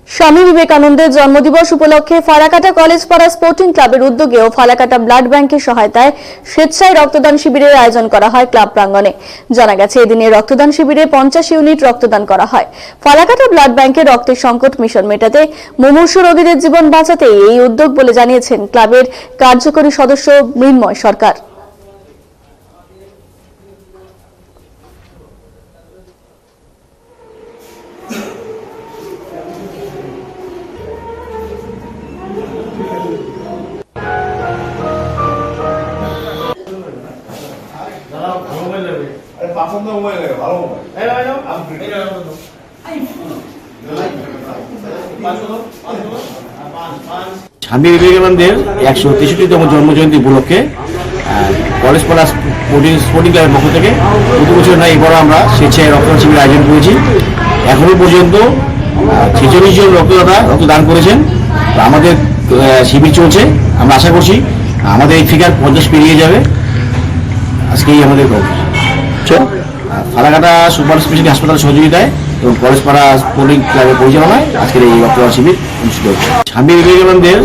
স্বামী বিবেকানন্দের জন্মদিবস উপলক্ষে ফালাকাটা কলেজ পাড়া স্পোর্টিং ক্লাবের উদ্যোগে ও ফালাকাটা ব্লাড ব্যাংকের সহায়তায় স্বেচ্ছায় রক্তদান শিবিরের আয়োজন করা হয় ক্লাব প্রাঙ্গণে। জানা গেছে, এদিনে রক্তদান শিবিরে 50 ইউনিট রক্তদান করা হয়। ফালাকাটা ব্লাড ব্যাংকের রক্তের সংকট মিশন মেটাতে, মুমূর্ষু রোগীদের জীবন বাঁচাতে এই উদ্যোগ বলে জানিয়েছেন ক্লাবের কার্যকরী সদস্য মৃন্ময় সরকার। স্বামী বিবেকানন্দের 163তম জন্মজয়ন্তী উপলক্ষে কলেজ পাড়া স্পোর্টিং ক্লাবের পক্ষ থেকে প্রতি বছর নয়, এবারও আমরা স্বেচ্ছায় রক্তদান শিবির আয়োজন করেছি। এখনো পর্যন্ত 46 জন রক্তদাতা রক্তদান করেছেন। আমাদের শিবির চলছে, আমরা আশা করছি আমাদের এই ফিগার 50 পেরিয়ে যাবে। আজকেই আমাদের ফালাকাটা সুপার স্পেশালিটি হাসপাতালের সহযোগিতায় এবং কলেজ পাড়া স্পোর্টিং ক্লাবের পরিচালনায় আজকের এই রক্তদান শিবির অনুষ্ঠিত হচ্ছে। স্বামী বিবেকানন্দের